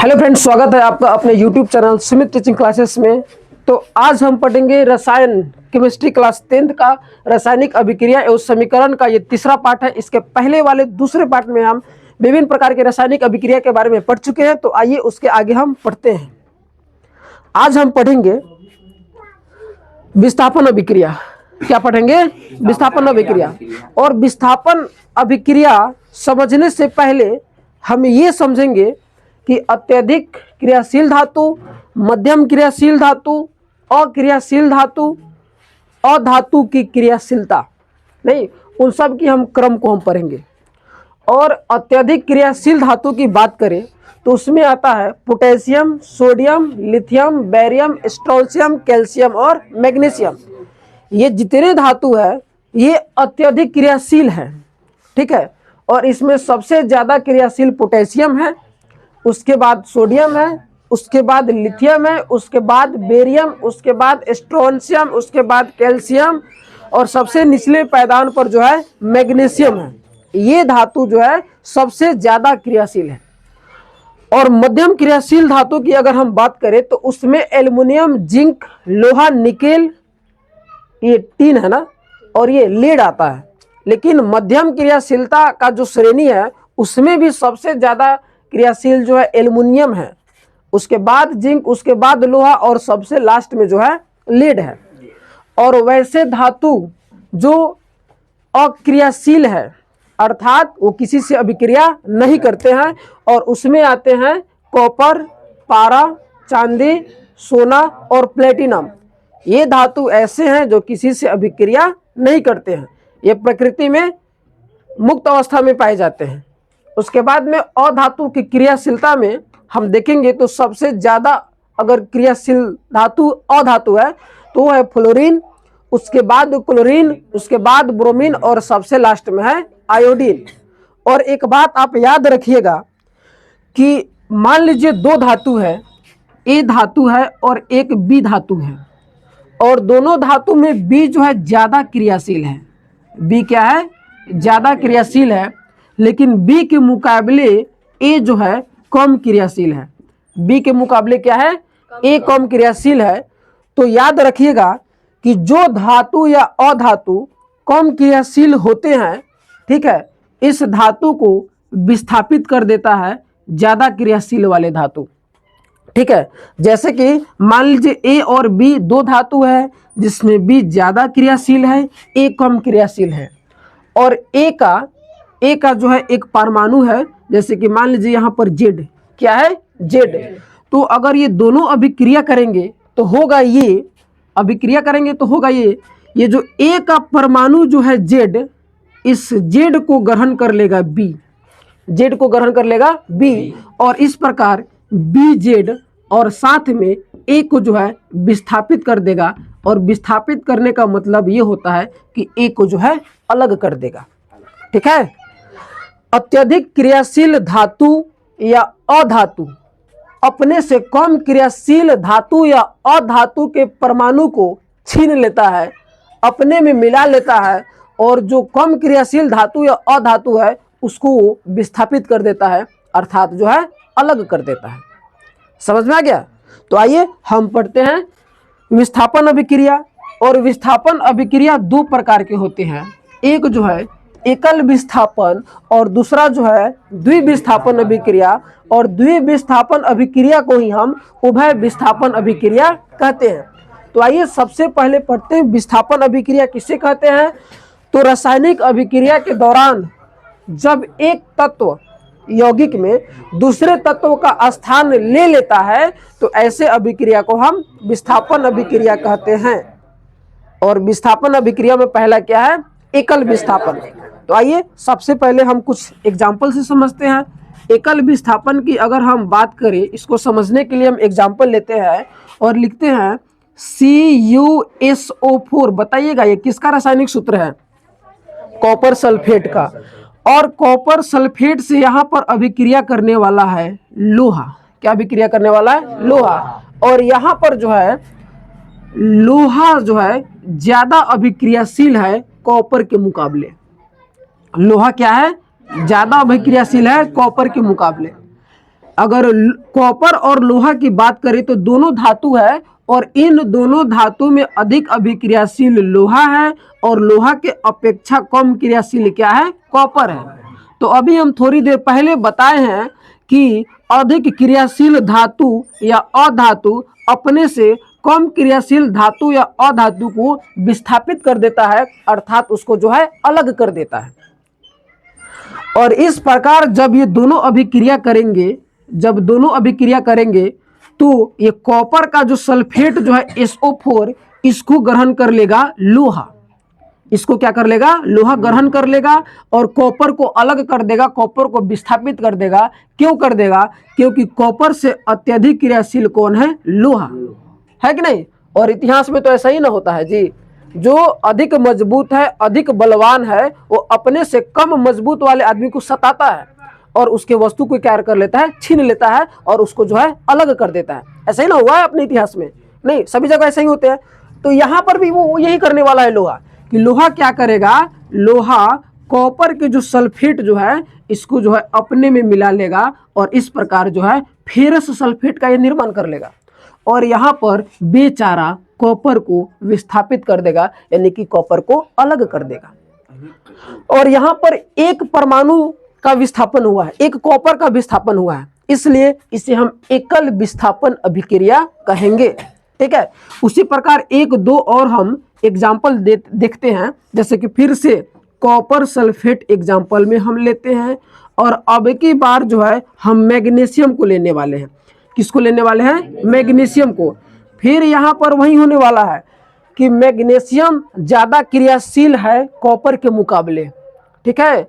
Hello friends, स्वागत है आपका अपने YouTube channel Sumit teaching classes में। तो आज हम पढ़ेंगे रसायन केमिस्ट्री क्लास 10th का रासायनिक अभिक्रिया एवं समीकरण का ये तीसरा पार्ट है। इसके पहले वाले दूसरे पार्ट में हम विभिन्न प्रकार के रासायनिक अभिक्रिया के बारे में पढ़ चुके हैं। तो आइए उसके आगे हम पढ़ते हैं। आज हम पढ़ेंगे विस्थापन अभिक्रिया। क्या पढ़ेंगे? विस्थापन अभिक्रिया। और विस्थापन अभिक्रिया समझने से पहले हम ये समझेंगे कि अत्यधिक क्रियाशील धातु, मध्यम क्रियाशील धातु, अक्रियाशील धातु, अधातु की क्रियाशीलता नहीं, उन सब की हम क्रम को हम पढ़ेंगे। और अत्यधिक क्रियाशील धातु की बात करें तो उसमें आता है potassium, sodium, lithium, barium, strontium, calcium और मैग्नीशियम। ये जितने धातु है ये अत्यधिक क्रियाशील है, ठीक है। और इसमें सबसे ज़्यादा क्रियाशील पोटेशियम है, उसके बाद सोडियम है, उसके बाद लिथियम है, उसके बाद बेरियम, उसके बाद स्ट्रोंशियम, उसके बाद कैल्शियम और सबसे निचले पायदान पर जो है मैग्नीशियम है। ये धातु जो है सबसे ज़्यादा क्रियाशील है। और मध्यम क्रियाशील धातु की अगर हम बात करें तो उसमें एल्युमिनियम, जिंक, लोहा, निकेल, ये टीन है ना, और ये लीड आता है। लेकिन मध्यम क्रियाशीलता का जो श्रेणी है उसमें भी सबसे ज़्यादा क्रियाशील जो है एल्युमिनियम है, उसके बाद जिंक, उसके बाद लोहा और सबसे लास्ट में जो है लीड है। और वैसे धातु जो अक्रियाशील है अर्थात वो किसी से अभिक्रिया नहीं करते हैं और उसमें आते हैं कॉपर, पारा, चांदी, सोना और प्लेटिनम। ये धातु ऐसे हैं जो किसी से अभिक्रिया नहीं करते हैं, ये प्रकृति में मुक्त अवस्था में पाए जाते हैं। उसके बाद में अधातु की क्रियाशीलता में हम देखेंगे तो सबसे ज़्यादा अगर क्रियाशील धातु अधातु है तो वो है फ्लोरीन, उसके बाद क्लोरीन, उसके बाद ब्रोमीन और सबसे लास्ट में है आयोडीन। और एक बात आप याद रखिएगा कि मान लीजिए दो धातु है, ए धातु है और एक बी धातु है, और दोनों धातु में बी जो है ज़्यादा क्रियाशील है। बी क्या है? ज़्यादा क्रियाशील है, लेकिन बी के मुकाबले ए जो है कम क्रियाशील है। बी के मुकाबले क्या है? ए कम क्रियाशील है। तो याद रखिएगा कि जो धातु या अधातु कम क्रियाशील होते हैं, ठीक है, इस धातु को विस्थापित कर देता है ज़्यादा क्रियाशील वाले धातु, ठीक है। जैसे कि मान लीजिए ए और बी दो धातु है जिसमें बी ज़्यादा क्रियाशील है, ए कम क्रियाशील है। और ए का जो है एक परमाणु है, जैसे कि मान लीजिए यहाँ पर जेड, क्या है? जेड। तो अगर ये दोनों अभिक्रिया करेंगे तो होगा ये, अभिक्रिया करेंगे तो होगा ये जो ए का परमाणु जो है जेड, इस जेड को ग्रहण कर लेगा बी, जेड को ग्रहण कर लेगा बी, और इस प्रकार बी जेड और साथ में ए को जो है विस्थापित कर देगा। और विस्थापित करने का मतलब ये होता है कि ए को जो है अलग कर देगा, ठीक है। अत्यधिक क्रियाशील धातु या अधातु अपने से कम क्रियाशील धातु या अधातु के परमाणु को छीन लेता है, अपने में मिला लेता है, और जो कम क्रियाशील धातु या अधातु है उसको विस्थापित कर देता है, अर्थात जो है अलग कर देता है। समझ में आ गया? तो आइए हम पढ़ते हैं विस्थापन अभिक्रिया। और विस्थापन अभिक्रिया दो प्रकार के होते हैं, एक जो है एकल विस्थापन और दूसरा जो है द्विविस्थापन अभिक्रिया। और द्विविस्थापन अभिक्रिया को ही हम उभय विस्थापन अभिक्रिया कहते हैं। तो आइए सबसे पहले पढ़ते हैं विस्थापन अभिक्रिया किसे कहते हैं। तो रासायनिक अभिक्रिया के दौरान जब एक तत्व यौगिक में दूसरे तत्व का स्थान ले लेता है तो ऐसे अभिक्रिया को हम विस्थापन अभिक्रिया कहते हैं। और विस्थापन अभिक्रिया में पहला क्या है? एकल विस्थापन। तो आइए सबसे पहले हम कुछ एग्जाम्पल से समझते हैं। एकल विस्थापन की अगर हम बात करें, इसको समझने के लिए हम एग्जाम्पल लेते हैं और लिखते हैं CuSO4। बताइएगा ये किसका रासायनिक सूत्र है? कॉपर सल्फेट का। और कॉपर सल्फेट से यहाँ पर अभिक्रिया करने वाला है लोहा। क्या अभिक्रिया करने वाला है? लोहा। और यहाँ पर जो है लोहा जो है ज़्यादा अभिक्रियाशील है कॉपर के मुकाबले। लोहा क्या है? ज़्यादा अभिक्रियाशील है कॉपर के मुकाबले। अगर कॉपर और लोहा की बात करें तो दोनों धातु है, और इन दोनों धातु में अधिक अभिक्रियाशील लोहा है और लोहा के अपेक्षा कम क्रियाशील क्या है, कॉपर है। तो अभी हम थोड़ी देर पहले बताए हैं कि अधिक क्रियाशील धातु या अधातु अपने से कम क्रियाशील धातु या अधातु को विस्थापित कर देता है, अर्थात उसको जो है अलग कर देता है। और इस प्रकार जब ये दोनों अभिक्रिया करेंगे, जब दोनों अभिक्रिया करेंगे तो ये कॉपर का जो सल्फेट जो है SO4, इसको ग्रहण कर लेगा लोहा, इसको क्या कर लेगा, लोहा ग्रहण कर लेगा और कॉपर को अलग कर देगा, कॉपर को विस्थापित कर देगा। क्यों कर देगा, क्योंकि कॉपर से अत्यधिक क्रियाशील कौन है, लोहा है कि नहीं। और इतिहास में तो ऐसा ही ना होता है जी, जो अधिक मजबूत है, अधिक बलवान है, वो अपने से कम मजबूत वाले आदमी को सताता है और उसके वस्तु को क्या कर लेता है, छीन लेता है और उसको जो है अलग कर देता है। ऐसा ही ना हुआ है अपने इतिहास में, नहीं सभी जगह ऐसे ही होते हैं। तो यहाँ पर भी वो यही करने वाला है लोहा, कि लोहा क्या करेगा, लोहा कॉपर के जो सल्फेट जो है इसको जो है अपने में मिला लेगा और इस प्रकार जो है फेरस सल्फेट का ये निर्माण कर लेगा और यहाँ पर बेचारा कॉपर को विस्थापित कर देगा, यानी कि कॉपर को अलग कर देगा। और यहाँ पर एक परमाणु का विस्थापन हुआ है, एक कॉपर का विस्थापन हुआ है, इसलिए इसे हम एकल विस्थापन अभिक्रिया कहेंगे। ठीक है, उसी प्रकार एक दो और हम एग्जाम्पल देखते हैं, जैसे कि फिर से कॉपर सल्फेट एग्जाम्पल में हम लेते हैं और अब की बार जो है हम मैग्नीशियम को लेने वाले हैं। किसको लेने वाले हैं, मैग्नीशियम को। फिर यहाँ पर वही होने वाला है कि मैग्नीशियम ज़्यादा क्रियाशील है कॉपर के मुकाबले। ठीक है,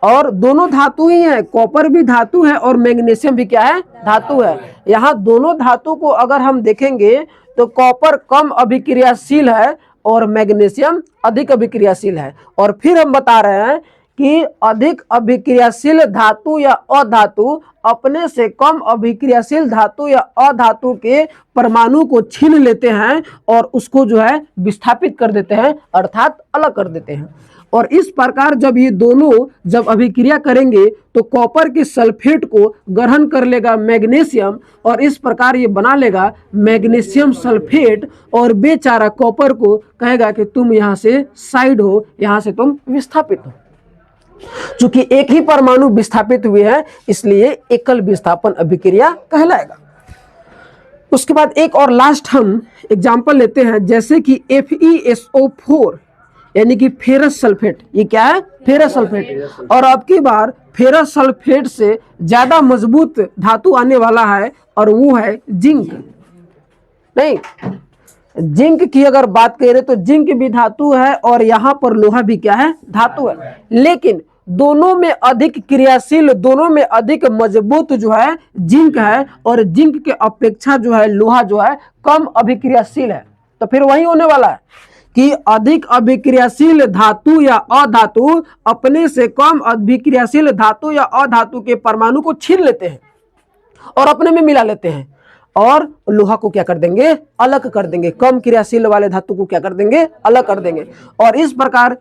और दोनों धातु ही है, कॉपर भी धातु है और मैग्नीशियम भी क्या है, धातु है। यहाँ दोनों धातु को अगर हम देखेंगे तो कॉपर कम अभिक्रियाशील है और मैग्नीशियम अधिक अभिक्रियाशील है। और फिर हम बता रहे हैं कि अधिक अभिक्रियाशील धातु या अधातु अपने से कम अभिक्रियाशील धातु या अधातु के परमाणु को छीन लेते हैं और उसको जो है विस्थापित कर देते हैं, अर्थात अलग कर देते हैं। और इस प्रकार जब ये दोनों जब अभिक्रिया करेंगे तो कॉपर के सल्फेट को ग्रहण कर लेगा मैग्नीशियम और इस प्रकार ये बना लेगा मैग्नीशियम सल्फेट और बेचारा कॉपर को कहेगा कि तुम यहाँ से साइड हो, यहाँ से तुम विस्थापित हो। चूंकि एक ही परमाणु विस्थापित हुए हैं इसलिए एकल विस्थापन अभिक्रिया कहलाएगा। उसके बाद एक और लास्ट हम एग्जाम्पल लेते हैं, जैसे कि FeSO4 यानी कि फेरस सल्फेट। ये क्या है, फेरस सल्फेट। और अब की बार फेरस सल्फेट से ज्यादा मजबूत धातु आने वाला है और वो है जिंक। नहीं, जिंक की अगर बात करें तो जिंक भी धातु है और यहाँ पर लोहा भी क्या है, धातु है। लेकिन दोनों में अधिक क्रियाशील, दोनों में अधिक मजबूत जो है जिंक है और जिंक के अपेक्षा जो है लोहा जो है कम अभिक्रियाशील है। तो फिर वही होने वाला है कि अधिक अभिक्रियाशील धातु या अधातु अपने से कम अभिक्रियाशील धातु या अधातु के परमाणु को छीन लेते हैं और अपने में मिला लेते हैं और लोहा को क्या कर देंगे, अलग कर देंगे। कम क्रियाशील वाले धातु को क्या कर देंगे, अलग कर देंगे। और इस प्रकार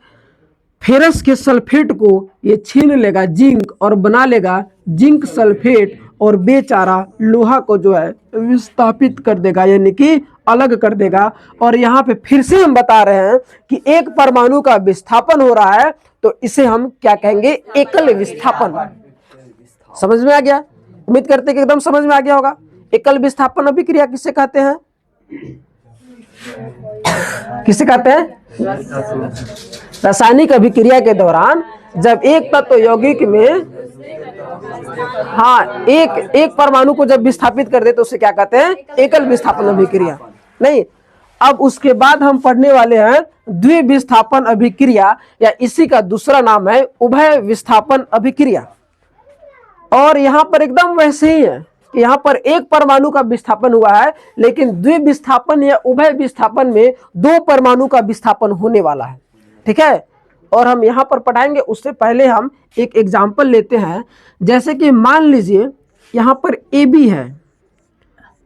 फेरस के सल्फेट को ये छीन लेगा जिंक और बना लेगा जिंक सल्फेट और बेचारा लोहा को जो है विस्थापित कर देगा, यानी कि अलग कर देगा। और यहाँ पे फिर से हम बता रहे हैं कि एक परमाणु का विस्थापन हो रहा है तो इसे हम क्या कहेंगे, एकल विस्थापन। समझ में आ गया? उम्मीद करते हैं कि एकदम समझ में आ गया होगा। एकल विस्थापन अभिक्रिया किसे कहते हैं, किसे कहते हैं? रासायनिक अभिक्रिया के दौरान जब एक तत्व यौगिक में एक परमाणु को जब विस्थापित कर दे तो उसे क्या कहते हैं, एकल विस्थापन अभिक्रिया। नहीं, अब उसके बाद हम पढ़ने वाले हैं द्विविस्थापन अभिक्रिया, या इसी का दूसरा नाम है उभय विस्थापन अभिक्रिया। और यहाँ पर एकदम वैसे ही है, यहाँ पर एक परमाणु का विस्थापन हुआ है लेकिन द्विविस्थापन या उभय विस्थापन में दो परमाणु का विस्थापन होने वाला है। ठीक है, और हम यहाँ पर पढ़ाएंगे। उससे पहले हम एक एग्जाम्पल लेते हैं, जैसे कि मान लीजिए यहाँ पर AB है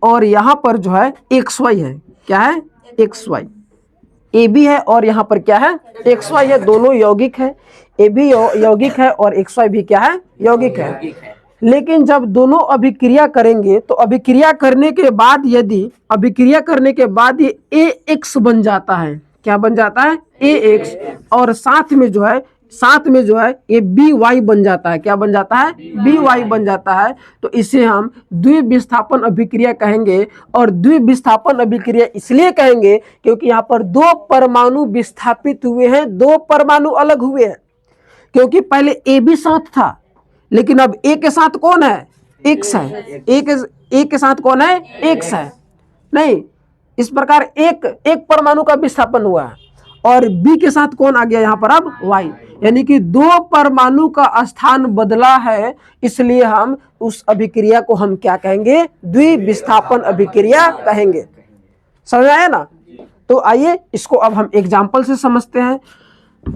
और यहाँ पर जो है XY है। क्या है, XY। AB है और यहाँ पर क्या है, XY है। दोनों यौगिक है, AB यौगिक है और XY भी क्या है, यौगिक है। लेकिन जब दोनों अभिक्रिया करेंगे तो अभिक्रिया करने के बाद यदि अभिक्रिया करने के बाद ये AX बन जाता है, क्या बन जाता है, AX, और साथ में जो है ये BY बन जाता है, क्या बन जाता है, BY बन जाता है, तो इसे हम द्विविस्थापन अभिक्रिया कहेंगे। और द्विविस्थापन अभिक्रिया इसलिए कहेंगे क्योंकि यहाँ पर दो परमाणु विस्थापित हुए हैं, दो परमाणु अलग हुए हैं। क्योंकि पहले AB साथ था, लेकिन अब A के साथ कौन है, X है। A के साथ कौन है, X है। नहीं, इस प्रकार एक परमाणु का विस्थापन हुआ है और B के साथ कौन आ गया यहाँ पर अब Y, यानी कि दो परमाणु का स्थान बदला है, इसलिए हम उस अभिक्रिया को हम क्या कहेंगे, द्विविस्थापन अभिक्रिया कहेंगे। समझ आया ना। तो आइए इसको अब हम एग्जाम्पल से समझते हैं।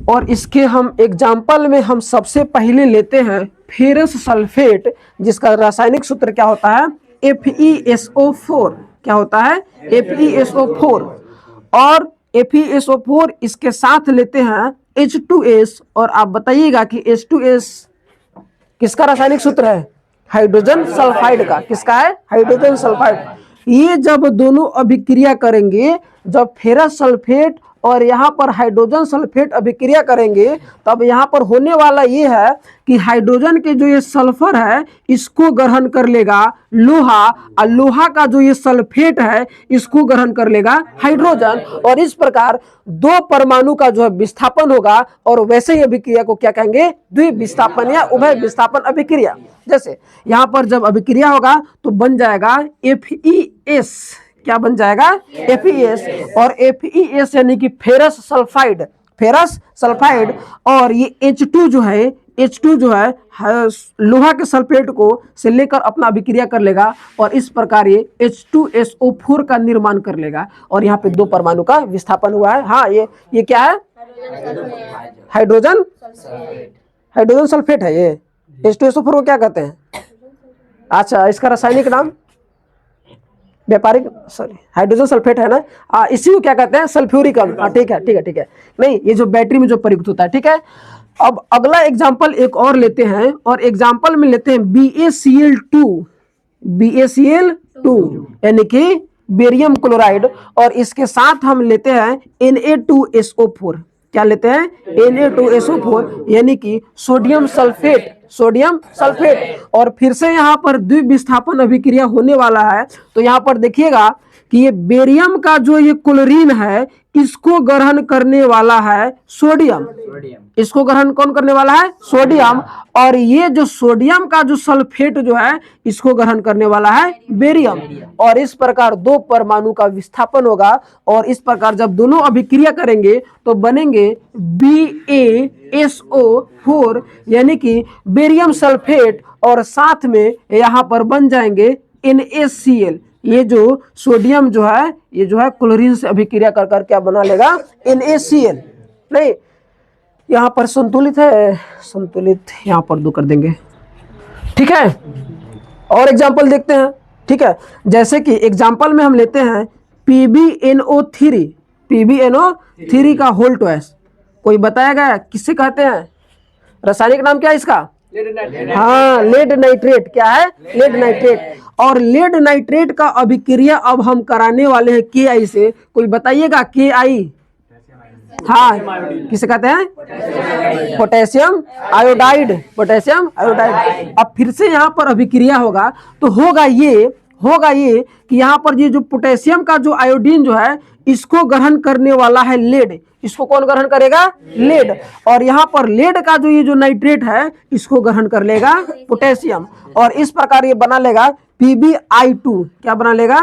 और इसके हम एग्जाम्पल में हम सबसे पहले लेते हैं फेरस सल्फेट, जिसका रासायनिक सूत्र क्या होता है, FeSO4। क्या होता है, FeSO4। और FeSO4 इसके साथ लेते हैं H2S। और आप बताइएगा कि H2S किसका रासायनिक सूत्र है, हाइड्रोजन सल्फाइड का। किसका है, हाइड्रोजन सल्फाइड। ये जब दोनों अभिक्रिया करेंगे, जब फेरस सल्फेट और यहाँ पर हाइड्रोजन सल्फेट अभिक्रिया करेंगे, तब यहाँ पर होने वाला ये है कि हाइड्रोजन के जो ये सल्फर है इसको ग्रहण कर लेगा लोहा, और लोहा का जो ये सल्फेट है इसको ग्रहण कर लेगा हाइड्रोजन। और इस प्रकार दो परमाणु का जो है विस्थापन होगा, और वैसे ही अभिक्रिया को क्या कहेंगे, द्विविस्थापन या उभय विस्थापन अभिक्रिया। जैसे यहाँ पर जब अभिक्रिया होगा तो बन जाएगा FeS। क्या बन जाएगा, FeS। और FeS यानी कि फेरस सल्फाइड। और ये H2 जो है लोहा के सल्फेट को से लेकर अपना अभिक्रिया कर लेगा, और इस प्रकार ये H2SO4 का निर्माण कर लेगा। और यहाँ पे दो परमाणु का विस्थापन हुआ है। हाँ, ये क्या है, हाइड्रोजन सल्फेट है। ये H2SO4 को क्या कहते हैं, अच्छा इसका रासायनिक नाम व्यापारिक हाइड्रोजन सल्फेट है ना, इसी को क्या कहते हैं, सल्फ्यूरिक अम्ल। ठीक है। नहीं, ये जो बैटरी में जो प्रयुक्त होता है। ठीक है। अब अगला एग्जांपल एक और लेते हैं, और एग्जांपल में लेते हैं BaCl2 यानी कि बेरियम क्लोराइड। और इसके साथ हम लेते हैं Na2SO4। क्या लेते हैं, Na2SO4 यानी कि सोडियम सल्फेट। और फिर से यहाँ पर द्विविस्थापन अभिक्रिया होने वाला है। तो यहाँ पर देखिएगा कि ये बेरियम का जो ये क्लोरीन है इसको ग्रहण करने वाला है सोडियम। इसको ग्रहण कौन करने वाला है, सोडियम। और ये जो सोडियम का जो सल्फेट जो है इसको ग्रहण करने वाला है बेरियम। और इस प्रकार दो परमाणु का विस्थापन होगा, और इस प्रकार जब दोनों अभिक्रिया करेंगे तो बनेंगे BaSO4 यानी कि बेरियम सल्फेट, और साथ में यहाँ पर बन जाएंगे NaCl। ये जो सोडियम जो है ये जो है क्लोरीन से अभिक्रिया कर क्या बना लेगा, NaCl। नहीं, यहाँ पर संतुलित है, संतुलित यहाँ पर दो कर देंगे। ठीक है। और एग्जांपल देखते हैं। ठीक है, जैसे कि एग्जांपल में हम लेते हैं PbNO3 का होल ट्वाइस। कोई बताएगा किससे कहते हैं, रासायनिक नाम क्या है इसका, हाँ, लेड नाइट्रेट। क्या है, लेड नाइट्रेट। और लेड नाइट्रेट का अभिक्रिया अब हम कराने वाले हैं Ki से। कोई बताइएगा Ki, हाँ, किसे कहते हैं, पोटेशियम आयोडाइड। अब फिर से यहाँ पर अभिक्रिया होगा तो होगा ये कि यहाँ पर ये जो पोटेशियम का जो आयोडीन जो है इसको ग्रहण करने वाला है लेड। इसको कौन ग्रहण करेगा, लेड। और यहाँ पर लेड का जो ये जो नाइट्रेट है इसको ग्रहण कर लेगा पोटेशियम। और इस प्रकार ये बना लेगा PbI2। क्या बना लेगा,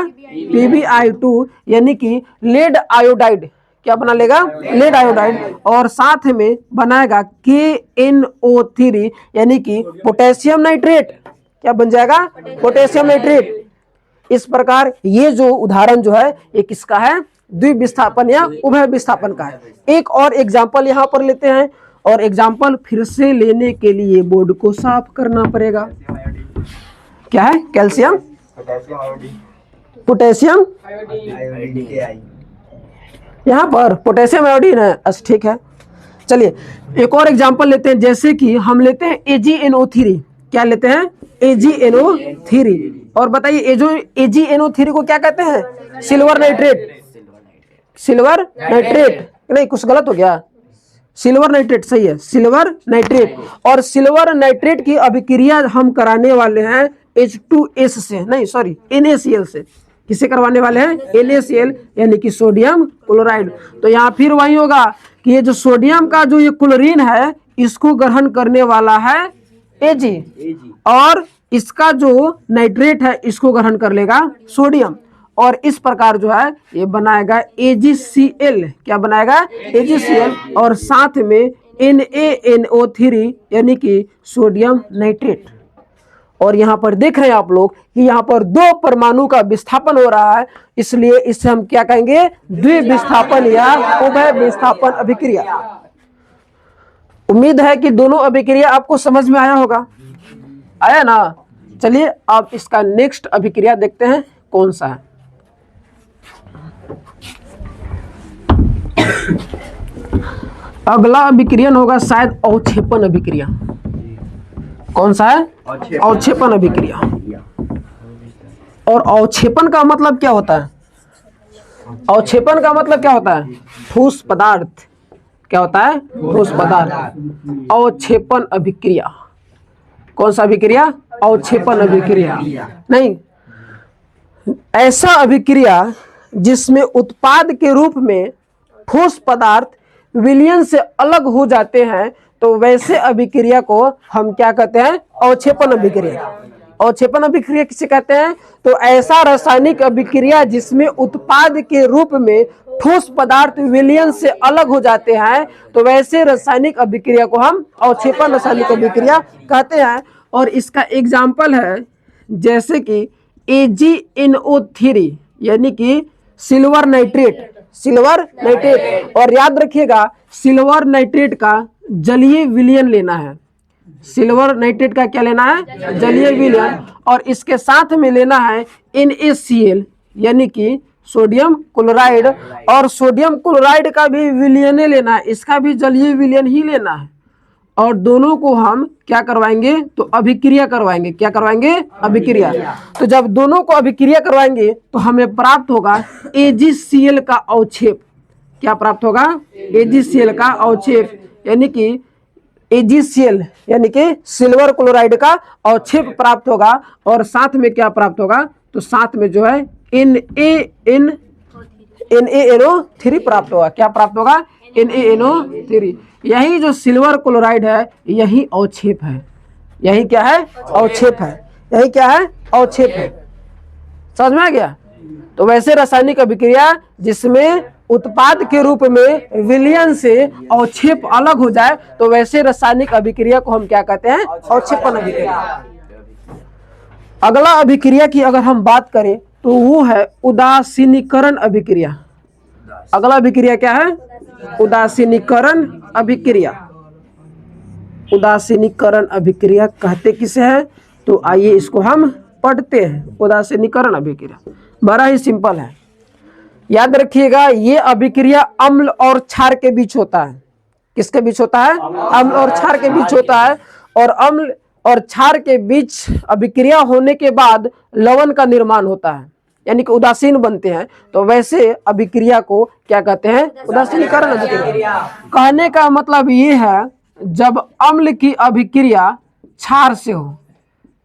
PbI2 यानी कि लेड आयोडाइड। क्या बना लेगा, लेड आयोडाइड। और साथ में बनाएगा KNO3 यानी कि पोटेशियम नाइट्रेट। क्या बन जाएगा, पोटेशियम नाइट्रेट। इस प्रकार ये जो उदाहरण जो है ये किसका है, द्विविस्थापन या उभय विस्थापन का है। एक और एग्जाम्पल यहाँ पर लेते हैं, और एग्जाम्पल फिर से लेने के लिए बोर्ड को साफ करना पड़ेगा। क्या है, कैल्शियम पोटेशियम, यहाँ पर पोटेशियम आयोडीन है। अच्छा ठीक है, चलिए एक और एग्जाम्पल लेते हैं। जैसे कि हम लेते हैं AgNO3। क्या लेते हैं, AgNO3। और बताइए ये जो AgNO3 को क्या कहते हैं, सिल्वर नाइट्रेट। सिल्वर नाइट्रेट नहीं, कुछ गलत हो गया, सिल्वर नाइट्रेट सही है, सिल्वर नाइट्रेट। और सिल्वर नाइट्रेट की अभिक्रिया हम कराने वाले हैं H2S से, नहीं सॉरी NaCl से। किसे करवाने वाले हैं, NaCl यानी कि सोडियम क्लोराइड। तो यहाँ फिर वही होगा कि ये जो सोडियम का जो ये क्लोरीन है इसको ग्रहण करने वाला है Ag, और इसका जो नाइट्रेट है इसको ग्रहण कर लेगा सोडियम, और इस प्रकार जो है ये बनाएगा AgCl। क्या बनाएगा, AgCl, और साथ में NaNO3 यानी कि सोडियम नाइट्रेट। और यहाँ पर देख रहे हैं आप लोग कि यहाँ पर दो परमाणु का विस्थापन हो रहा है, इसलिए इसे हम क्या कहेंगे, द्विविस्थापन या उभय विस्थापन अभिक्रिया। उम्मीद है कि दोनों अभिक्रिया आपको समझ में आया होगा, आया ना। चलिए अब इसका नेक्स्ट अभिक्रिया देखते हैं कौन सा है। अगला अभिक्रियन होगा शायद अवक्षेपण अभिक्रिया। कौन सा है, अवक्षेपण अभिक्रिया। और अवक्षेपण का मतलब क्या होता है, अवक्षेपण का मतलब क्या होता है, ठोस पदार्थ। क्या होता है, ठोस पदार्थ। अवक्षेपण अभिक्रिया, कौन सा अभिक्रिया, अवक्षेपण अभिक्रिया। नहीं, ऐसा अभिक्रिया जिसमें उत्पाद के रूप में ठोस पदार्थ विलयन से अलग हो जाते हैं, तो वैसे अभिक्रिया को हम क्या कहते हैं, अवक्षेपण अभिक्रिया। अवक्षेपण अभिक्रिया किसे कहते हैं, तो ऐसा रासायनिक अभिक्रिया जिसमें उत्पाद के रूप में ठोस पदार्थ विलयन से अलग हो जाते हैं, तो वैसे रासायनिक अभिक्रिया को हम अवक्षेपण रासायनिक अभिक्रिया कहते हैं। और इसका एग्जाम्पल है जैसे कि AgNO3 यानी कि सिल्वर नाइट्रेट, सिल्वर नाइट्रेट। और याद रखिएगा सिल्वर नाइट्रेट का जलीय विलयन लेना है, सिल्वर नाइट्रेट का क्या लेना है, जलीय विलयन। और इसके साथ में लेना है NaCl यानी कि सोडियम क्लोराइड, और सोडियम क्लोराइड का भी विलयन लेना है, इसका भी जलीय विलयन ही लेना है। और दोनों को हम क्या करवाएंगे, तो अभिक्रिया करवाएंगे। क्या करवाएंगे, अभिक्रिया। तो जब दोनों को अभिक्रिया करवाएंगे तो हमें प्राप्त होगा AgCl का अवक्षेप। क्या प्राप्त होगा, AgCl का अवक्षेप, यानी कि AgCl यानी कि सिल्वर क्लोराइड का अवक्षेप प्राप्त होगा। और साथ में क्या प्राप्त होगा, तो साथ में जो है NaNO3 प्राप्त होगा। क्या प्राप्त होगा, NaNO3। यही जो सिल्वर क्लोराइड है यही अवक्षेप है, यही क्या है, अवक्षेप है, यही क्या है, अवक्षेप है। समझ में आ गया। तो वैसे रासायनिक अभिक्रिया जिसमें उत्पाद के रूप में विलयन से अवक्षेप अलग हो जाए, तो वैसे रासायनिक अभिक्रिया को हम क्या कहते हैं, अवक्षेपण अभिक्रिया। अगला अभिक्रिया की अगर हम बात करें तो वो है उदासीनीकरण अभिक्रिया। अगला अभिक्रिया क्या है, उदासीनीकरण अभिक्रिया। उदासीनीकरण अभिक्रिया कहते किसे है, तो आइए इसको हम पढ़ते हैं। उदासीनीकरण अभिक्रिया बड़ा ही सिंपल है, याद रखिएगा। ये अभिक्रिया अम्ल और क्षार के बीच होता है। किसके बीच होता है, अम्ल और क्षार के बीच होता है। और अम्ल और क्षार के बीच अभिक्रिया होने के बाद लवण का निर्माण होता है, यानी कि उदासीन बनते हैं। तो वैसे अभिक्रिया को क्या कहते हैं, उदासीनीकरण अभिक्रिया। कहने का मतलब ये है जब अम्ल की अभिक्रिया क्षार से हो,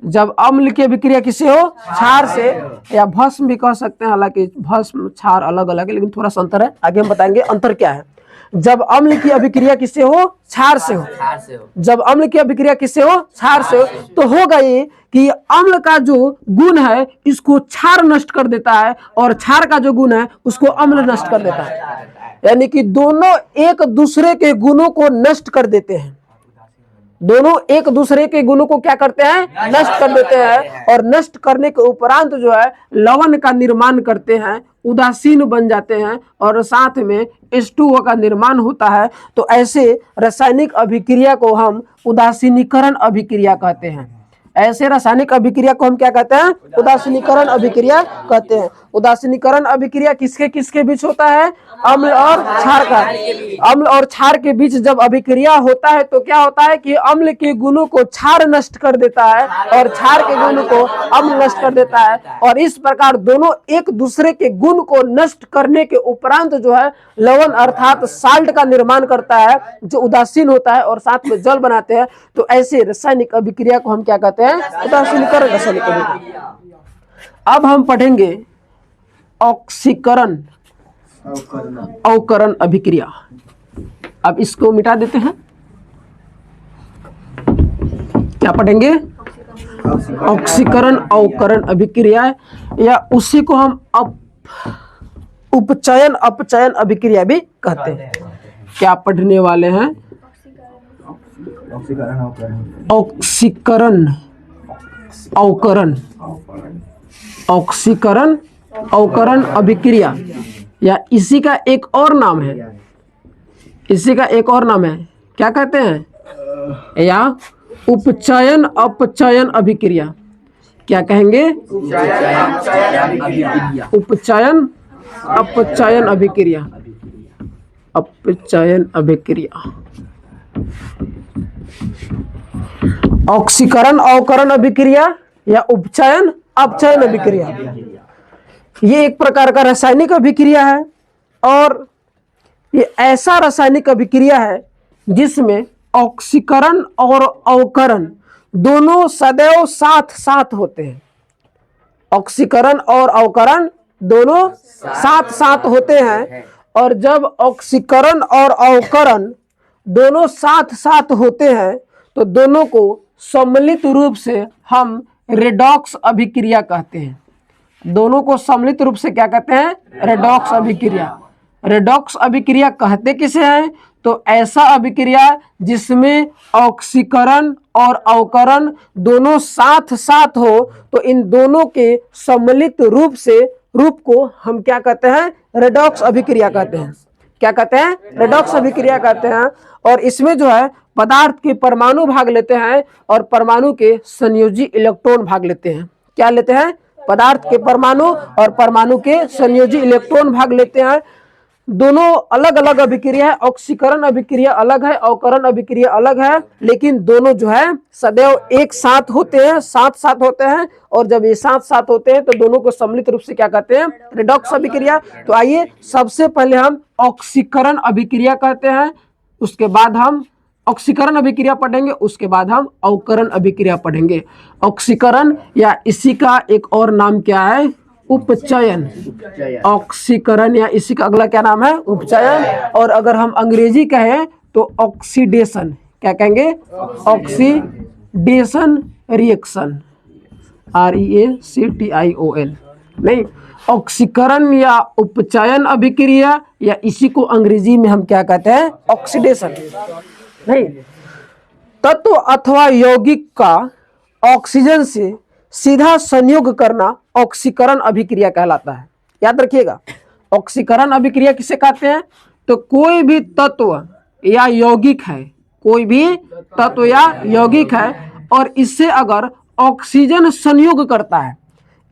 जब अम्ल की अभिक्रिया किससे हो, क्षार से, या भस्म भी कह सकते हैं। हालांकि भस्म क्षार अलग अलग है, लेकिन थोड़ा सा अंतर है, आगे हम बताएंगे अंतर क्या है। जब अम्ल की अभिक्रिया किससे हो, क्षार से हो, जब अम्ल की अभिक्रिया किससे हो, क्षार से हो, तो होगा ये कि अम्ल का जो गुण है इसको क्षार नष्ट कर देता है, और क्षार का जो गुण है उसको अम्ल नष्ट कर देता है। यानी कि दोनों एक दूसरे के गुणों को नष्ट कर देते हैं, दोनों एक दूसरे के गुणों को क्या करते हैं, नष्ट कर देते हैं। और नष्ट करने के उपरांत जो है लवण का निर्माण करते हैं, उदासीन बन जाते हैं, और साथ में H2O का निर्माण होता है। तो ऐसे रासायनिक अभिक्रिया को हम उदासीनीकरण अभिक्रिया कहते हैं। ऐसे रासायनिक अभिक्रिया को हम क्या कहते हैं, उदासीनीकरण अभिक्रिया कहते हैं। उदासीनीकरण अभिक्रिया किसके किसके बीच होता है, अम्ल और क्षार का। अम्ल और क्षार के बीच जब अभिक्रिया होता है तो क्या होता है कि अम्ल के गुणों को क्षार नष्ट कर देता है और क्षार के गुणों को अम्ल नष्ट कर देता है, और इस प्रकार दोनों एक दूसरे के गुण को नष्ट करने के उपरांत जो है लवण अर्थात साल्ट का निर्माण करता है, जो उदासीन होता है और साथ में जल बनाते हैं। तो ऐसे रासायनिक अभिक्रिया को हम क्या कहते हैं? उदासीनीकरण रासायनिक अभिक्रिया। अब हम पढ़ेंगे ऑक्सीकरण अवकरण अभिक्रिया। अब इसको मिटा देते हैं, क्या पढ़ेंगे? ऑक्सीकरण अवकरण अभिक्रिया, या उसी को हम उपचयन अपचयन अभिक्रिया भी कहते हैं। क्या पढ़ने वाले हैं? ऑक्सीकरण अवकरण, ऑक्सीकरण अवकरण अभिक्रिया, या इसी का एक और नाम है, इसी का एक और नाम है, क्या कहते हैं? या उपचयन अपचयन अभिक्रिया। क्या कहेंगे? उपचयन अपचयन अभिक्रिया, अपचयन अभिक्रिया। ऑक्सीकरण अवकरण अभिक्रिया या उपचयन अपचयन अभिक्रिया, ये एक प्रकार का रासायनिक अभिक्रिया है, और ये ऐसा रासायनिक अभिक्रिया है जिसमें ऑक्सीकरण और अवकरण दोनों सदैव साथ साथ होते हैं। ऑक्सीकरण और अवकरण दोनों साथ साथ होते हैं, और जब ऑक्सीकरण और अवकरण दोनों साथ साथ होते हैं तो दोनों को सम्मिलित रूप से हम रेडॉक्स अभिक्रिया कहते हैं। दोनों को सम्मिलित रूप से क्या कहते हैं? रेडॉक्स अभिक्रिया। रेडॉक्स अभिक्रिया कहते किसे हैं? तो ऐसा अभिक्रिया जिसमें ऑक्सीकरण और अवकरण दोनों साथ साथ हो, तो इन दोनों के सम्मिलित रूप को हम क्या कहते हैं? रेडॉक्स अभिक्रिया कहते हैं। क्या कहते हैं? रेडॉक्स अभिक्रिया कहते हैं। और इसमें जो है पदार्थ के परमाणु भाग लेते हैं और परमाणु के संयोजी इलेक्ट्रॉन भाग लेते हैं। क्या लेते हैं? पदार्थ के परमाणु और परमाणु के संयोजी इलेक्ट्रॉन भाग लेते हैं। दोनों अलग अलग अभिक्रिया है, ऑक्सीकरण अभिक्रिया अलग है, अवकरण अभिक्रिया अलग है, लेकिन दोनों जो है सदैव एक साथ होते हैं, साथ साथ होते हैं। और जब ये साथ साथ होते हैं तो दोनों को सम्मिलित रूप से क्या कहते हैं? रेडॉक्स अभिक्रिया। तो आइए सबसे पहले हम ऑक्सीकरण अभिक्रिया कहते हैं, उसके बाद हम ऑक्सीकरण अभिक्रिया पढ़ेंगे, उसके बाद हम अवकरण अभिक्रिया पढ़ेंगे। ऑक्सीकरण या इसी का एक और नाम क्या है? उपचयन। ऑक्सीकरण या इसी का अगला क्या नाम है? उपचयन। और अगर हम अंग्रेजी कहें तो ऑक्सीडेशन। क्या कहेंगे? Oxidation reaction, REACTION। नहीं, ऑक्सीकरण या उपचयन अभिक्रिया या इसी को अंग्रेजी में हम क्या कहते हैं? ऑक्सीडेशन। नहीं, तत्व अथवा यौगिक का ऑक्सीजन से सीधा संयोग करना ऑक्सीकरण अभिक्रिया कहलाता है। याद रखिएगा, ऑक्सीकरण अभिक्रिया किसे कहते हैं? तो कोई भी तत्व या यौगिक है, कोई भी तत्व या यौगिक है, और इससे अगर ऑक्सीजन संयोग करता है,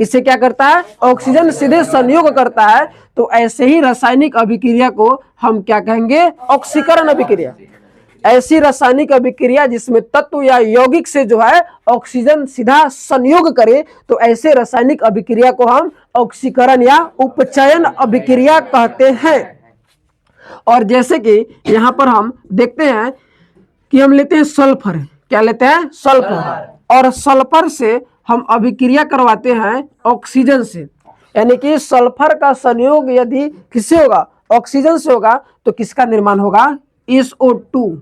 इससे क्या करता है? ऑक्सीजन सीधे संयोग करता है, तो ऐसे ही रासायनिक अभिक्रिया को हम क्या कहेंगे? ऑक्सीकरण अभिक्रिया। ऐसी रासायनिक अभिक्रिया जिसमें तत्व या यौगिक से जो है ऑक्सीजन सीधा संयोग करे, तो ऐसे रासायनिक अभिक्रिया को हम ऑक्सीकरण या उपचयन अभिक्रिया कहते हैं। और जैसे कि यहाँ पर हम देखते हैं कि हम लेते हैं सल्फर। क्या लेते हैं? सल्फर। और सल्फर से हम अभिक्रिया करवाते हैं ऑक्सीजन से, यानी कि सल्फर का संयोग यदि किससे होगा? ऑक्सीजन से होगा, तो किसका निर्माण होगा? SO2।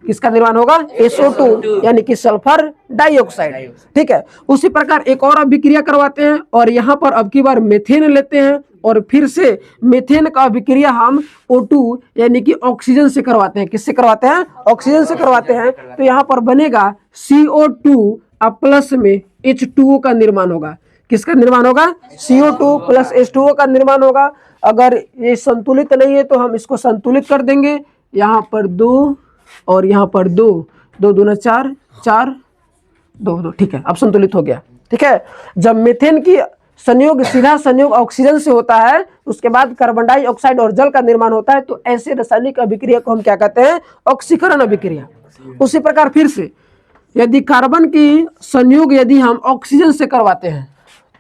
किसका निर्माण होगा? SO2, यानी कि सल्फर डाइऑक्साइड। ठीक है, उसी प्रकार एक और अभिक्रिया करवाते हैं, और यहाँ पर अब की बार मेथेन लेते हैं, और फिर से मेथेन का अभिक्रिया हम O2 यानी कि ऑक्सीजन से करवाते हैं। किससे करवाते हैं? ऑक्सीजन से करवाते हैं। तो यहाँ पर बनेगा CO2 अब प्लस में H2O का निर्माण होगा। किसका निर्माण होगा? CO2 प्लस H2O का निर्माण होगा। अगर ये संतुलित नहीं है तो हम इसको संतुलित कर देंगे। यहाँ पर 2 और यहाँ पर 2, 2 दूना 4, 4 2 2, ठीक है, अब संतुलित हो गया। ठीक है, जब मीथेन की संयोग, सीधा संयोग ऑक्सीजन से होता है, उसके बाद कार्बन डाइऑक्साइड और जल का निर्माण होता है, तो ऐसे रासायनिक अभिक्रिया को हम क्या कहते हैं? ऑक्सीकरण अभिक्रिया। उसी प्रकार फिर से यदि कार्बन की संयोग यदि हम ऑक्सीजन से करवाते हैं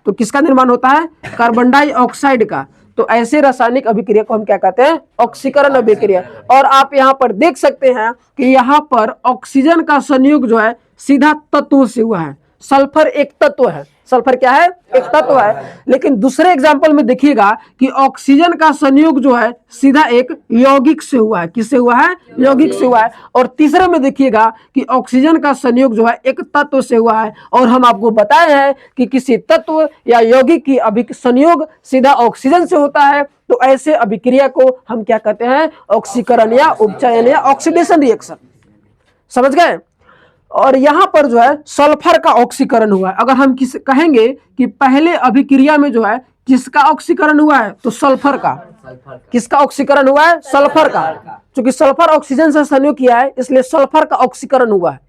तो किसका निर्माण होता है? कार्बन डाइऑक्साइड का। तो ऐसे रासायनिक अभिक्रिया को हम क्या कहते हैं? ऑक्सीकरण अभिक्रिया। और आप यहाँ पर देख सकते हैं कि यहाँ पर ऑक्सीजन का संयोग जो है सीधा तत्व से हुआ है। सल्फर एक तत्व है, सल्फर क्या है? एक तत्व है। लेकिन दूसरे एग्जाम्पल में देखिएगा कि ऑक्सीजन का संयोग जो है सीधा एक यौगिक से हुआ है। किससे हुआ है? यौगिक से हुआ है। और तीसरे में देखिएगा कि ऑक्सीजन का संयोग जो है एक तत्व से हुआ है। और हम आपको बताए हैं कि किसी तत्व या यौगिक की संयोग सीधा ऑक्सीजन से होता है, तो ऐसे अभिक्रिया को हम क्या कहते हैं? ऑक्सीकरण या उपचयन या ऑक्सीडेशन रिएक्शन। समझ गए? और यहां पर जो है सल्फर का ऑक्सीकरण हुआ है। अगर हम कहेंगे कि पहले अभिक्रिया में जो है किसका ऑक्सीकरण हुआ है, तो सल्फर का। किसका ऑक्सीकरण हुआ है? सल्फर का। क्योंकि सल्फर ऑक्सीजन से संयोग किया है, इसलिए सल्फर का ऑक्सीकरण हुआ है।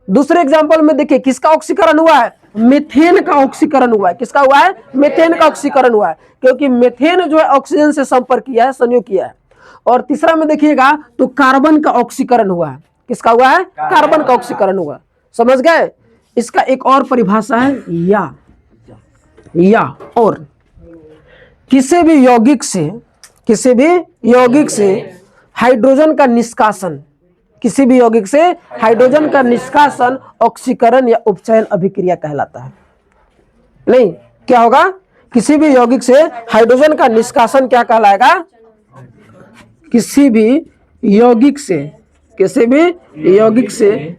दूसरे एग्जाम्पल में देखिए किसका ऑक्सीकरण हुआ है? मीथेन का ऑक्सीकरण हुआ है। किसका हुआ है? मीथेन का ऑक्सीकरण हुआ है, क्योंकि मीथेन जो है ऑक्सीजन से संपर्क किया है, संयोग किया है। और तीसरा में देखिएगा तो कार्बन का ऑक्सीकरण हुआ है। किसका हुआ है? कार्बन का ऑक्सीकरण हुआ। समझ गए? इसका एक और परिभाषा है या और किसी भी यौगिक से हाइड्रोजन का निष्कासन, किसी भी यौगिक से हाइड्रोजन का निष्कासन ऑक्सीकरण या उपचयन अभिक्रिया कहलाता है। नहीं, क्या होगा? किसी भी यौगिक से हाइड्रोजन का निष्कासन क्या कहलाएगा? किसी भी यौगिक से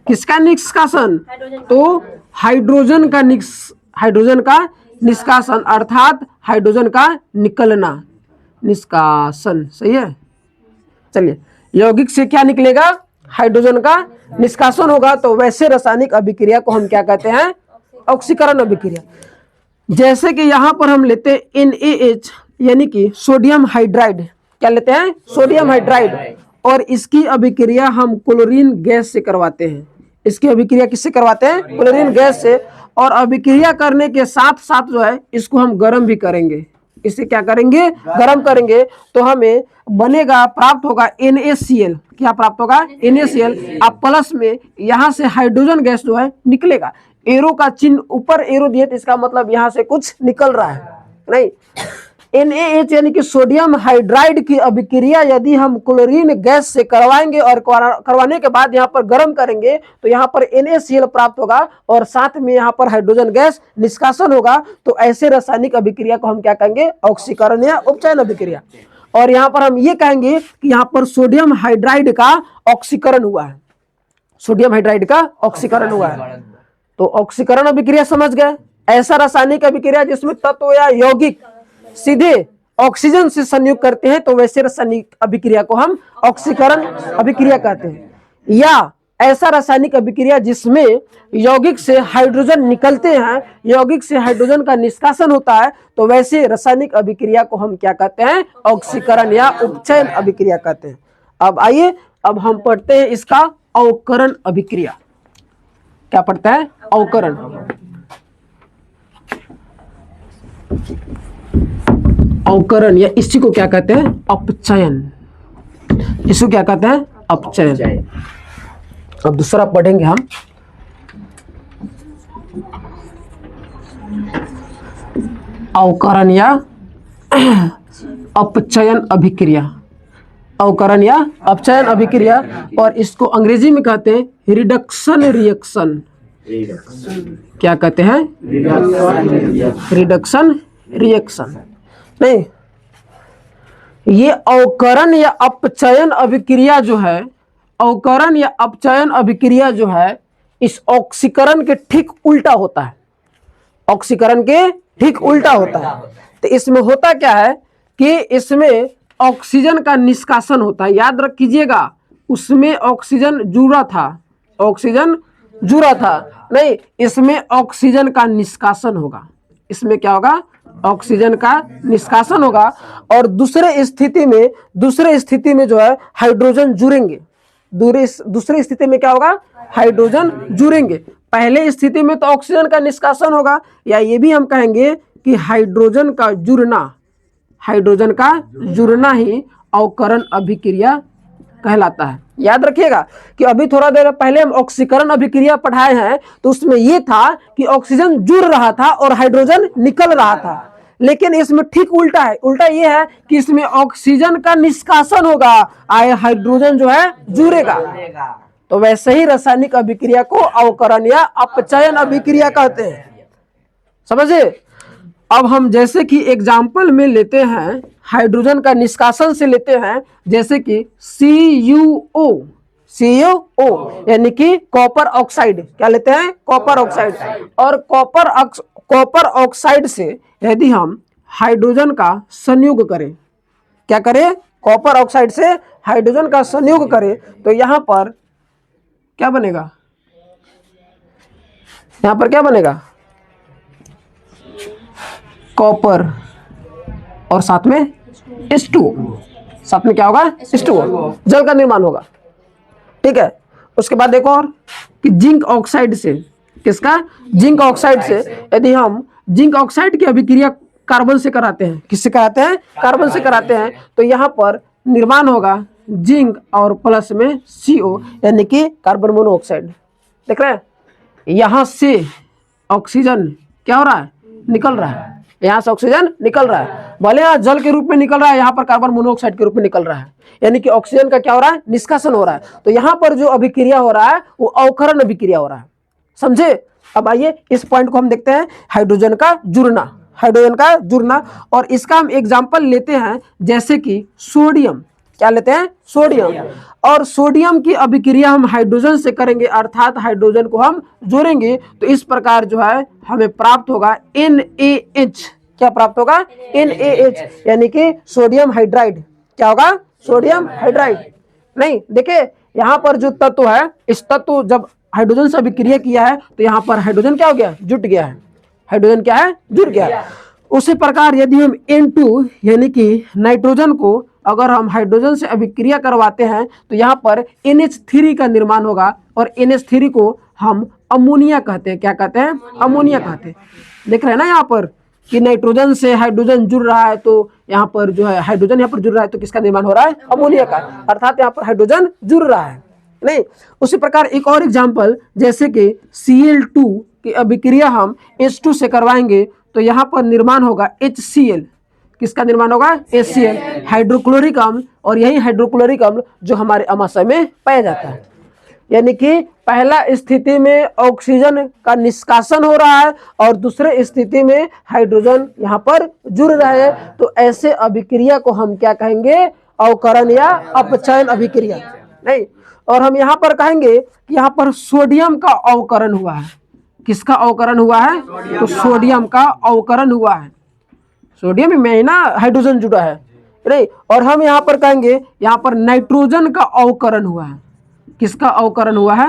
किसका निष्कासन? तो हाइड्रोजन का निष्कासन, अर्थात हाइड्रोजन का निकलना, निष्कासन। सही है? चलिए, यौगिक से क्या निकलेगा? हाइड्रोजन का निष्कासन होगा। तो वैसे रासायनिक अभिक्रिया को हम क्या कहते हैं? ऑक्सीकरण अभिक्रिया। जैसे कि यहां पर हम लेते हैं NaH यानी कि सोडियम हाइड्राइड। क्या लेते हैं? Sodium hydride. और इसकी अभिक्रिया हम क्लोरीन गैस से करवाते हैं। इसकी अभिक्रिया किससे करवाते हैं? क्लोरीन गैस से। और अभिक्रिया करने के साथ साथ जो है इसको हम गर्म भी करेंगे। इसे क्या करेंगे? गर्म करेंगे। तो हमें बनेगा, प्राप्त होगा NaCl। क्या प्राप्त होगा? NaCl। आप प्लस में यहां से हाइड्रोजन गैस जो है निकलेगा। एरो का चिन्ह ऊपर एरो दिए, तो इसका मतलब यहां से कुछ निकल रहा है। नहीं, NaH यानी कि सोडियम हाइड्राइड की अभिक्रिया यदि हम क्लोरीन गैस से करवाएंगे और करवाने के बाद यहाँ पर गर्म करेंगे, तो यहाँ पर NaCl प्राप्त होगा और साथ में यहाँ पर हाइड्रोजन गैस निष्कासन होगा। तो ऐसे रासायनिक अभिक्रिया को हम क्या कहेंगे? ऑक्सीकरण या उपचयन अभिक्रिया। और यहाँ पर हम ये कहेंगे कि यहाँ पर सोडियम हाइड्राइड का ऑक्सीकरण हुआ है। सोडियम हाइड्राइड का ऑक्सीकरण हुआ है। तो ऑक्सीकरण अभिक्रिया समझ गए? ऐसा रासायनिक अभिक्रिया जिसमें तत्व या यौगिक सीधे ऑक्सीजन से संयोग करते हैं, तो वैसे रासायनिक अभिक्रिया को हम ऑक्सीकरण अभिक्रिया कहते हैं। या ऐसा रासायनिक अभिक्रिया जिसमें यौगिक से हाइड्रोजन निकलते हैं, यौगिक से हाइड्रोजन का निष्कासन होता है, तो वैसे रासायनिक अभिक्रिया को हम क्या कहते हैं? ऑक्सीकरण या उपचयन अभिक्रिया कहते हैं। अब आइए, अब हम पढ़ते हैं इसका अवकरण अभिक्रिया। क्या पढ़ता है? अवकरण। अवकरण या इसी को क्या कहते हैं? अपचयन। इसको क्या कहते हैं? अपचयन। अब दूसरा पढ़ेंगे हम, अवकरण या अपचयन अभिक्रिया। अवकरण या अपचयन अभिक्रिया, और इसको अंग्रेजी में कहते हैं रिडक्शन रिएक्शन। क्या कहते हैं? Reduction reaction. नहीं, ये अवकरण या अपचयन अभिक्रिया जो है, अवकरण या अपचयन अभिक्रिया जो है, इस ऑक्सीकरण के ठीक उल्टा होता है। ऑक्सीकरण के ठीक उल्टा होता है। तो इसमें होता क्या है कि इसमें ऑक्सीजन का निष्कासन होता है। याद रख कीजिएगा, उसमें ऑक्सीजन जुड़ा था, ऑक्सीजन जुड़ा था। नहीं, इसमें ऑक्सीजन का निष्कासन होगा। इसमें क्या होगा? ऑक्सीजन का निष्कासन होगा। और दूसरे स्थिति में जो है हाइड्रोजन जुड़ेंगे। दूसरी स्थिति में क्या होगा? हाइड्रोजन जुड़ेंगे। पहले स्थिति में तो ऑक्सीजन का निष्कासन होगा, या ये भी हम कहेंगे कि हाइड्रोजन का जुड़ना ही अवकरण अभिक्रिया कहलाता है। याद रखिएगा कि अभी थोड़ा देर पहले हम ऑक्सीकरण अभिक्रिया पढ़ाए हैं, तो उसमें यह था कि ऑक्सीजन जुड़ रहा था और हाइड्रोजन निकल रहा था, लेकिन इसमें ठीक उल्टा है। उल्टा यह है कि इसमें ऑक्सीजन का निष्कासन होगा, हाइड्रोजन जो है जुड़ेगा। तो वैसे ही रासायनिक अभिक्रिया को अवकरण या अपचयन अभिक्रिया कहते हैं। समझे? अब हम जैसे कि एग्जाम्पल में लेते हैं, हाइड्रोजन का निष्कासन से लेते हैं, जैसे कि CuO यानी कि कॉपर ऑक्साइड। क्या लेते हैं? Copper oxide. और कॉपर ऑक्साइड से यदि हम हाइड्रोजन का संयुग करें, क्या करें? कॉपर ऑक्साइड से हाइड्रोजन का संयुग करें, तो यहां पर क्या बनेगा? यहां पर क्या बनेगा? कॉपर और साथ में H2O, साथ में क्या होगा? H2O, जल का निर्माण होगा। ठीक है। उसके बाद देखो और कि जिंक ऑक्साइड से, किसका? जिंक ऑक्साइड से यदि हम जिंक ऑक्साइड की अभिक्रिया कार्बन से कराते हैं, किससे कराते हैं? कार्बन से कराते हैं, तो यहाँ पर निर्माण होगा जिंक और प्लस में CO यानी कि कार्बन मोनोऑक्साइड। देख रहे हैं? यहां से ऑक्सीजन क्या हो रहा है? निकल रहा है। यहाँ से ऑक्सीजन निकल रहा है, भले यहाँ जल के रूप में निकल रहा है, यहाँ पर कार्बन मोनोऑक्साइड के रूप में निकल रहा है, यानी कि ऑक्सीजन का क्या हो रहा है? निष्कासन हो रहा है। तो यहाँ पर जो अभिक्रिया हो रहा है वो अवकरण अभिक्रिया हो रहा है। समझे? अब आइए इस पॉइंट को हम देखते हैं, हाइड्रोजन का जुड़ना। और इसका हम एग्जाम्पल लेते हैं, जैसे कि सोडियम। क्या लेते हैं? सोडियम। और सोडियम की अभिक्रिया हम हाइड्रोजन से करेंगे, अर्थात हाइड्रोजन को हम जोड़ेंगे, तो इस प्रकार जो है हमें प्राप्त होगा NaH। क्या प्राप्त होगा? NaH यानी कि सोडियम हाइड्राइड। क्या होगा? Sodium hydride. नहीं, देखिए यहाँ पर जो तत्व है, इस तत्व जब हाइड्रोजन से अभिक्रिया किया है तो यहाँ पर हाइड्रोजन क्या हो गया? जुट गया है। हाइड्रोजन क्या है? जुट गया है। उसी प्रकार यदि हम N2 यानी कि नाइट्रोजन को अगर हम हाइड्रोजन से अभिक्रिया करवाते हैं, तो यहाँ पर NH3 का निर्माण होगा, और NH3 को हम अमोनिया कहते हैं। क्या कहते हैं? अमोनिया कहते हैं। देख रहे हैं ना यहाँ पर कि नाइट्रोजन से हाइड्रोजन जुड़ रहा है, तो यहाँ पर जो है हाइड्रोजन यहाँ पर जुड़ रहा है, तो किसका निर्माण हो रहा है? अमोनिया का, अर्थात यहाँ पर हाइड्रोजन जुड़ रहा है। नहीं, उसी प्रकार एक और एग्जाम्पल, जैसे कि Cl2 की अभिक्रिया हम H2 से करवाएंगे, तो यहाँ पर निर्माण होगा HCl। किसका निर्माण होगा? HCl, हाइड्रोक्लोरिक अम्ल। और यही हाइड्रोक्लोरिक अम्ल जो हमारे अमाशय में पाया जाता है। यानी कि पहला स्थिति में ऑक्सीजन का निष्कासन हो रहा है और दूसरे स्थिति में हाइड्रोजन यहाँ पर जुड़ रहा है, तो ऐसे अभिक्रिया को हम क्या कहेंगे? अवकरण या अपचयन अभिक्रिया। नहीं, और हम यहाँ पर कहेंगे कि यहाँ पर सोडियम का अवकरण हुआ है। किसका अवकरण हुआ है? तो सोडियम का अवकरण हुआ है। सोडियम में ही ना हाइड्रोजन जुड़ा है। नहीं, और हम यहाँ पर कहेंगे यहाँ पर नाइट्रोजन का अवकरण हुआ है। किसका अवकरण हुआ है?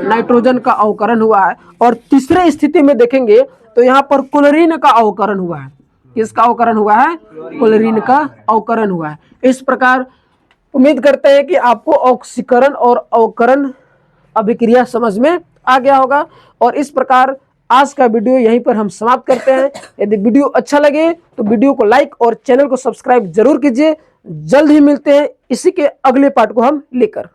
नाइट्रोजन का अवकरण हुआ है। और तीसरे स्थिति में देखेंगे तो यहाँ पर क्लोरीन का अवकरण हुआ है। किसका अवकरण हुआ है? क्लोरीन का अवकरण हुआ है। इस प्रकार उम्मीद करते हैं कि आपको ऑक्सीकरण और अवकरण अभिक्रिया समझ में आ गया होगा। और इस प्रकार आज का वीडियो यहीं पर हम समाप्त करते हैं। यदि वीडियो अच्छा लगे तो वीडियो को लाइक और चैनल को सब्सक्राइब जरूर कीजिए। जल्द ही मिलते हैं इसी के अगले पार्ट को हम लेकर।